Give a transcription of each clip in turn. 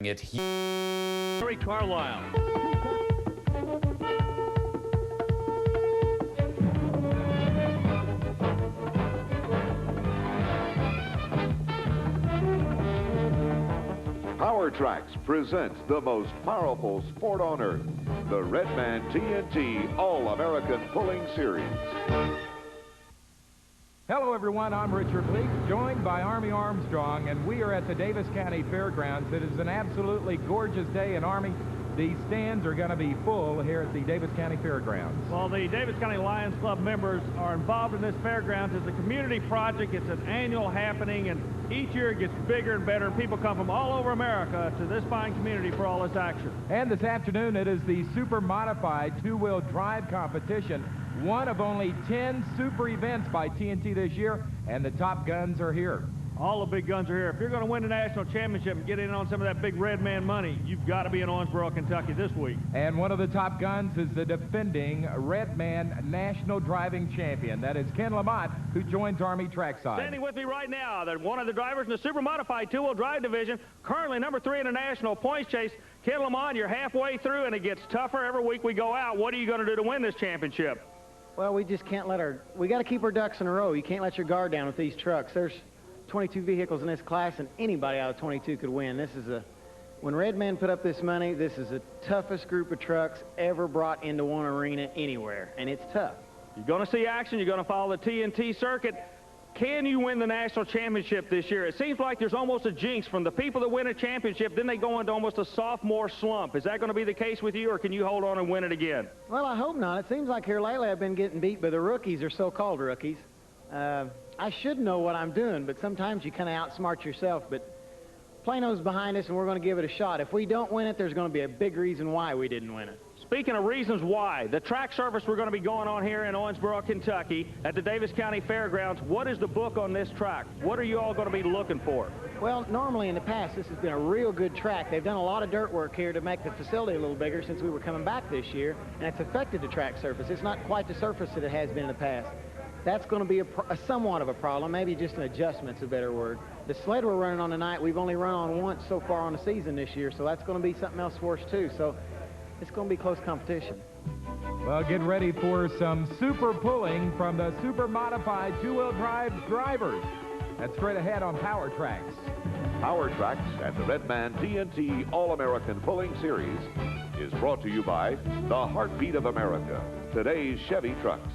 it here. Harry Carlisle. Power Tracks presents the most powerful sport on earth, the Redman TNT All-American Pulling Series. Hello everyone, I'm Richard Leek, joined by Armstrong, and we are at the Daviess County Fairgrounds. It is an absolutely gorgeous day in Army. The stands are going to be full here at the Daviess County Fairgrounds. Well, the Daviess County Lions Club members are involved in this fairgrounds. It's a community project. It's an annual happening, and each year it gets bigger and better. People come from all over America to this fine community for all this action. And this afternoon, it is the super modified two-wheel drive competition. One of only 10 super events by TNT this year, and the top guns are here. All the big guns are here. If you're going to win the national championship and get in on some of that big red man money, you've got to be in Owensboro, Kentucky this week. And one of the top guns is the defending red man national driving champion. That is Ken Lamont, who joins Army Trackside. Standing with me right now, they're one of the drivers in the super modified two-wheel drive division, currently number 3 in the national points chase. Ken Lamont, you're halfway through, and it gets tougher every week we go out. What are you going to do to win this championship? Well, we just can't let we got to keep our ducks in a row. You can't let your guard down with these trucks. There's 22 vehicles in this class, and anybody out of 22 could win. This is when Red Men put up this money, this is the toughest group of trucks ever brought into one arena anywhere, and it's tough. You're going to see action. You're going to follow the TNT circuit. Can you win the national championship this year? It seems like there's almost a jinx from the people that win a championship, then they go into almost a sophomore slump. Is that going to be the case with you, or can you hold on and win it again? Well, I hope not. It seems like here lately I've been getting beat by the rookies, or so-called rookies. I should know what I'm doing, but sometimes you kind of outsmart yourself. But Plano's behind us, and we're going to give it a shot. If we don't win it, there's going to be a big reason why we didn't win it. Speaking of reasons why, the track surface we're going to be going on here in Owensboro, Kentucky, at the Daviess County Fairgrounds. What is the book on this track? What are you all going to be looking for? Well, normally in the past, this has been a real good track. They've done a lot of dirt work here to make the facility a little bigger since we were coming back this year, and it's affected the track surface. It's not quite the surface that it has been in the past. That's going to be a somewhat of a problem, maybe just an adjustment's a better word. The sled we're running on tonight, we've only run on once so far on the season this year, so that's going to be something else for us too. So it's going to be close competition. Well, get ready for some super pulling from the super modified two-wheel drive drivers. That's straight ahead on Power Tracks. Power Tracks and the Redman TNT All-American Pulling Series is brought to you by the heartbeat of America, today's Chevy trucks.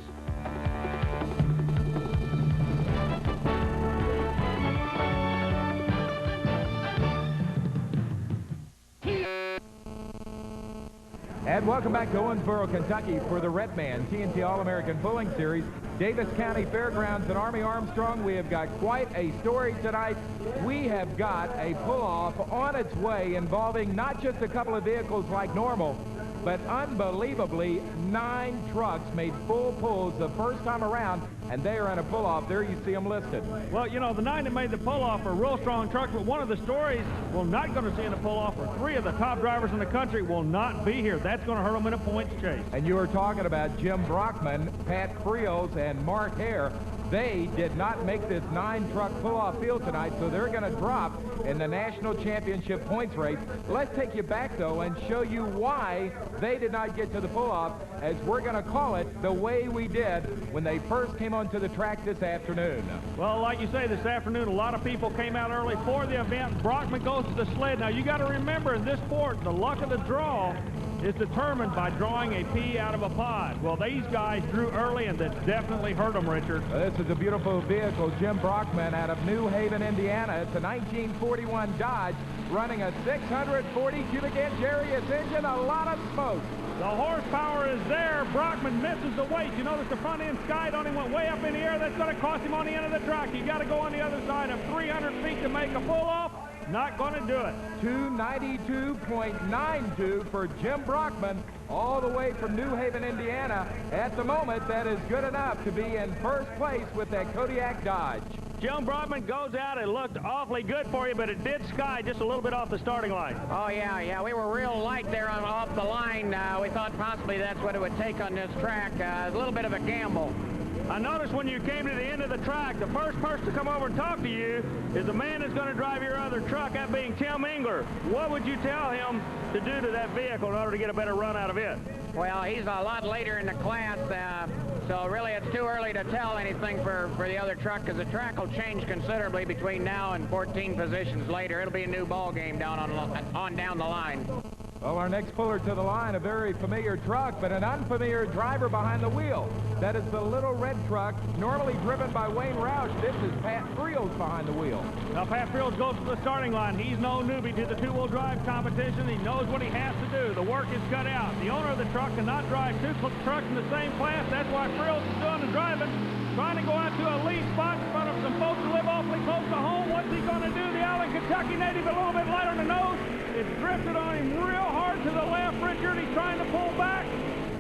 And welcome back to Owensboro, Kentucky for the Redman TNT All-American Pulling Series. Daviess County Fairgrounds and Army Armstrong, we have got quite a story tonight. We have got a pull-off on its way involving not just a couple of vehicles like normal, but unbelievably 9 trucks made full pulls the first time around, and they are in a pull-off. There you see them listed. Well, you know, the 9 that made the pull-off are real strong trucks, but one of the stories we're not going to see in the pull-off are 3 of the top drivers in the country will not be here. That's going to hurt them in a points chase. And you were talking about Jim Brockman, Pat Creels, and Mark Hare. They did not make this 9-truck pull-off field tonight, so they're going to drop in the national championship points race. Let's take you back, though, and show you why they did not get to the pull-off, as we're going to call it the way we did when they first came onto the track this afternoon. Well, like you say, this afternoon, a lot of people came out early for the event. Brockman goes to the sled. Now, you got to remember, in this sport, the luck of the draw is determined by drawing a pea out of a pod. Well, these guys drew early, and that definitely hurt them, Richard. This is a beautiful vehicle. Jim Brockman out of New Haven, Indiana. It's a 1941 Dodge running a 640 cubic inch Arius engine, a lot of smoke. The horsepower is there. Brockman misses the weight. You notice the front end skid on him went way up in the air. That's going to cost him on the end of the track. You got to go on the other side of 300 feet to make a pull-off. Not going to do it. 292.92 for Jim Brockman, all the way from New Haven, Indiana. At the moment, that is good enough to be in first place with that Kodiak Dodge. Jim Brockman goes out. It looked awfully good for you, but it did sky just a little bit off the starting line. Oh, yeah, we were real light there off the line. We thought possibly that's what it would take on this track. A little bit of a gamble. I noticed when you came to the end of the track, the first person to come over and talk to you is the man that's going to drive your other truck, that being Tim Engler. What would you tell him to do to that vehicle in order to get a better run out of it? Well, he's a lot later in the class, so really it's too early to tell anything for the other truck, because the track will change considerably between now and 14 positions later. It'll be a new ball game down on down the line. Well, our next puller to the line, a very familiar truck, but an unfamiliar driver behind the wheel. That is the little red truck, normally driven by Wayne Roush. This is Pat Friels behind the wheel. Now, Pat Friels goes to the starting line. He's no newbie to the two-wheel drive competition. He knows what he has to do. The work is cut out. The owner of the truck cannot drive two trucks in the same class. That's why Friels is doing the driving, trying to go out to a lead spot in front of some folks who live awfully close to home. What's he going to do? The Allen, Kentucky native, a little bit light on the nose. It's drifted on him real hard to the left, Richard. He's trying to pull back.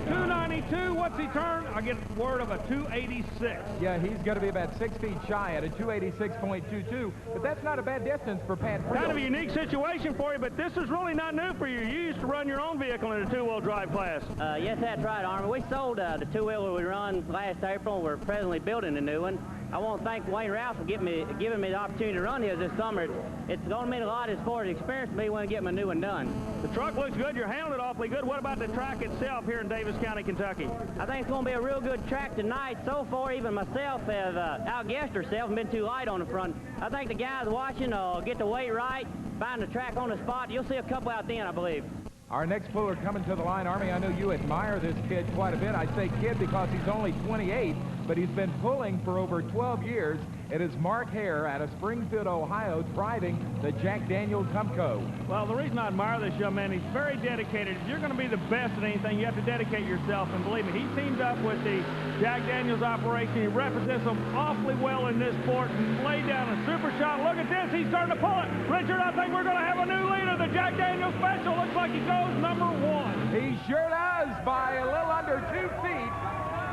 292, what's he turn? I get word of a 286. Yeah, he's going to be about 6 feet shy at a 286.22, but that's not a bad distance for Pat Friels. Kind of a unique situation for you, but this is really not new for you. You used to run your own vehicle in a two-wheel drive class. Yes, that's right, Army. We sold the two-wheeler we run last April. We're presently building a new one. I want to thank Wayne Roush for giving me the opportunity to run his this summer. It's going to mean a lot as far as experience to me when I get my new one done. The truck looks good. You're handling it awfully good. What about the track itself here in Daviess County, Kentucky? I think it's going to be a real good track tonight. So far, even myself have outguessed herself and been too light on the front. I think the guys watching will get the weight right, find the track on the spot. You'll see a couple out then, I believe. Our next puller coming to the line, Army, I know you admire this kid quite a bit. I say kid because he's only 28, but he's been pulling for over 12 years. It is Mark Hare out of Springfield, Ohio, driving the Jack Daniels Humco. Well, the reason I admire this young man, he's very dedicated. If you're going to be the best at anything, you have to dedicate yourself. And believe me, he teamed up with the Jack Daniels operation. He represents them awfully well in this sport and laid down a super shot. Look at this. He's starting to pull it. Richard, I think we're going to have a new leader. The Jack Daniels Special looks like he goes number 1. He sure does by a little under 2 feet.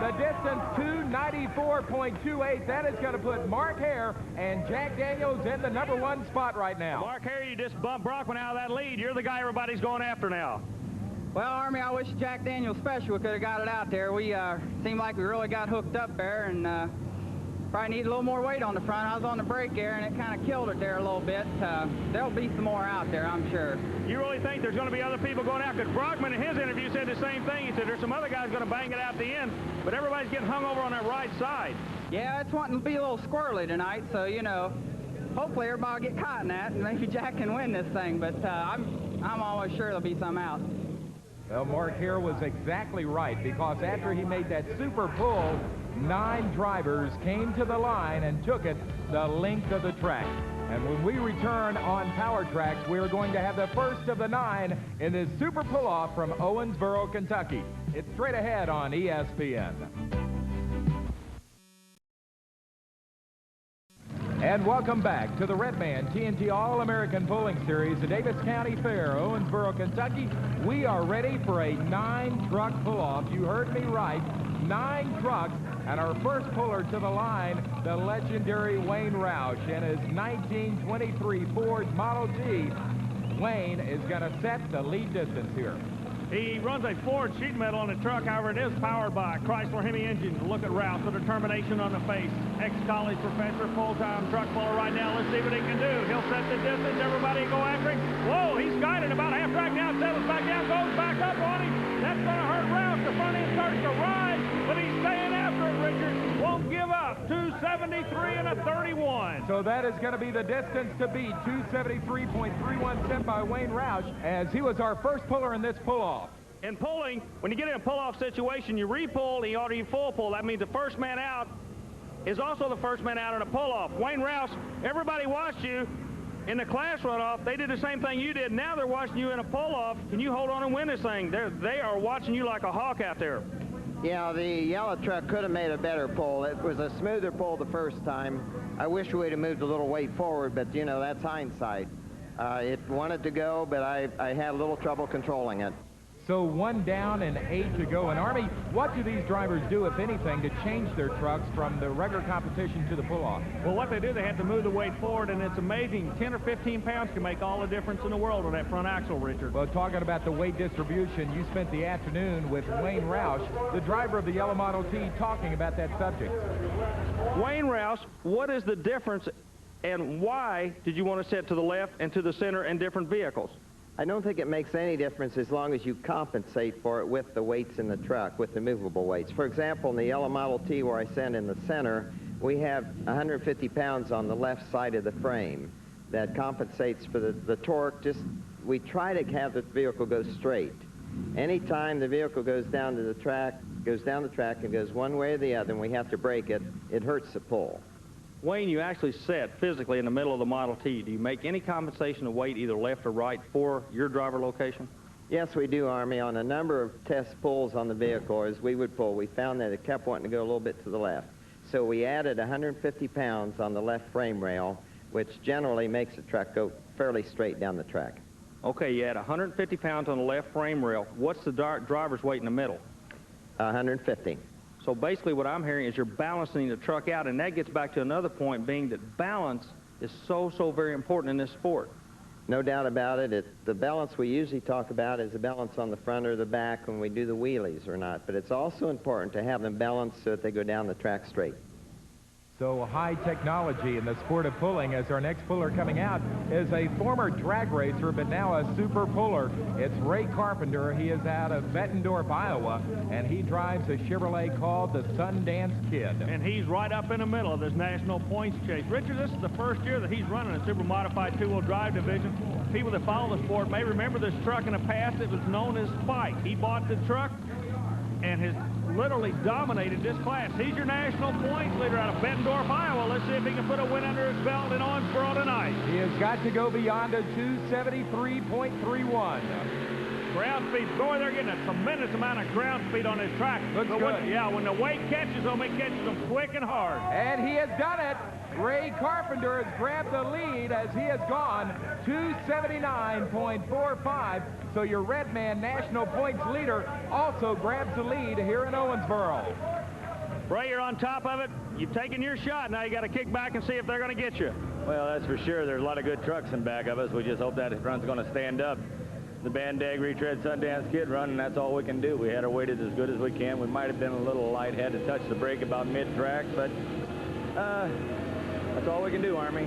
The distance, 294.28. That is going to put Mark Hare and Jack Daniels in the number 1 spot right now. Mark Hare, you just bumped Brockman out of that lead. You're the guy everybody's going after now. Well, Army, I wish Jack Daniels Special could have got it out there. We seemed like we really got hooked up there, and probably need a little more weight on the front. I was on the brake there, and it kind of killed it there a little bit. There'll be some more out there, I'm sure. You really think there's going to be other people going out? Because Brockman in his interview said the same thing. He said there's some other guys going to bang it out the end, but everybody's getting hung over on that right side. Yeah, it's wanting to be a little squirrely tonight, so, you know, hopefully everybody will get caught in that, and maybe Jack can win this thing, but I'm always sure there'll be some out. Well, Mark here was exactly right, because after he made that super pull, 9 drivers came to the line and took it the length of the track. And when we return on Power Tracks, we're going to have the first of the 9 in this super pull-off from Owensboro, Kentucky. It's straight ahead on ESPN. And welcome back to the Redman TNT All-American Pulling Series, the Daviess County Fair, Owensboro, Kentucky. We are ready for a 9-truck pull-off. You heard me right, 9 trucks. And our first puller to the line, the legendary Wayne Roush in his 1923 Ford Model T. Wayne is going to set the lead distance here. He runs a Ford sheet metal on the truck. However, it is powered by Chrysler Hemi engines. Look at Roush, the determination on the face. Ex-college professor, full-time truck puller right now. Let's see what he can do. He'll set the distance. Everybody go after him. Whoa, he's guided about half track now. Settles back down, goes back up on him. That's going to hurt Roush. The front end starts to rise, but he's staying after it, Richard. Won't give up. 273 and a 31. So that is going to be the distance to beat. 273.31 set by Wayne Roush, as he was our first puller in this pull-off. In pulling, when you get in a pull-off situation, you re-pull, you ought to full pull. That means the first man out is also the first man out in a pull-off. Wayne Roush, everybody watched you in the class runoff. They did the same thing you did. Now they're watching you in a pull-off. Can you hold on and win this thing? They are watching you like a hawk out there. Yeah, the yellow truck could have made a better pull. It was a smoother pull the first time. I wish we'd have moved a little weight forward, but, you know, that's hindsight. It wanted to go, but I had a little trouble controlling it. So 1 down and 8 to go. And Army, what do these drivers do, if anything, to change their trucks from the regular competition to the pull-off? Well, what they do, they have to move the weight forward, and it's amazing. 10 or 15 pounds can make all the difference in the world on that front axle, Richard. Well, talking about the weight distribution, you spent the afternoon with Wayne Roush, the driver of the yellow Model T, talking about that subject. Wayne Roush, what is the difference, and why did you want to set to the left and to the center in different vehicles? I don't think it makes any difference as long as you compensate for it with the weights in the truck, with the movable weights. For example, in the yellow Model T where I sent in the center, we have 150 pounds on the left side of the frame that compensates for the torque. We try to have the vehicle go straight. Anytime the vehicle goes down the track and goes one way or the other, and we have to brake it, it hurts the pull. Wayne, you actually set physically in the middle of the Model T. Do you make any compensation of weight either left or right for your driver location? Yes, we do, Army. On a number of test pulls on the vehicle, as we would pull, we found that it kept wanting to go a little bit to the left. So we added 150 pounds on the left frame rail, which generally makes the truck go fairly straight down the track. Okay, you add 150 pounds on the left frame rail. What's the driver's weight in the middle? 150. So basically what I'm hearing is you're balancing the truck out, and that gets back to another point, being that balance is so very important in this sport. No doubt about it. The balance we usually talk about is the balance on the front or the back when we do the wheelies or not, but it's also important to have them balanced so that they go down the track straight. So high technology in the sport of pulling, as our next puller coming out is a former drag racer, but now a super puller. It's Ray Carpenter. He is out of Bettendorf, Iowa, and he drives a Chevrolet called the Sundance Kid. And he's right up in the middle of this national points chase. Richard, this is the first year that he's running a super modified two-wheel drive division. People that follow the sport may remember this truck in the past. It was known as Spike. He bought the truck and has literally dominated this class. He's your national points leader out of Bettendorf, Iowa. Let's see if he can put a win under his belt in Owensboro tonight. He has got to go beyond a 273.31. Ground speed. Boy, they're getting a tremendous amount of ground speed on this track. Looks good. When the weight catches them, it catches them quick and hard. And he has done it. Ray Carpenter has grabbed the lead as he has gone 279.45. So your Red Man national points leader also grabs the lead here in Owensboro. Ray, you're on top of it. You've taken your shot. Now you got to kick back and see if they're going to get you. Well, that's for sure. There's a lot of good trucks in back of us. We just hope that run's going to stand up. The Bandag Retread Sundance Kid run, and that's all we can do. We had our weighted as good as we can. We might have been a little light, had to touch the brake about mid-track, but that's all we can do, Army.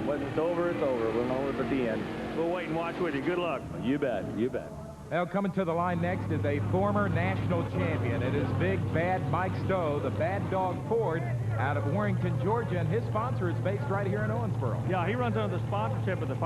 When it's over, it's over. We'll know it at the end. We'll wait and watch with you. Good luck. You bet. You bet. Well, coming to the line next is a former national champion. It is Big Bad Mike Stowe, the Bad Dog Ford, out of Warrington, Georgia, and his sponsor is based right here in Owensboro. Yeah, he runs under the sponsorship of the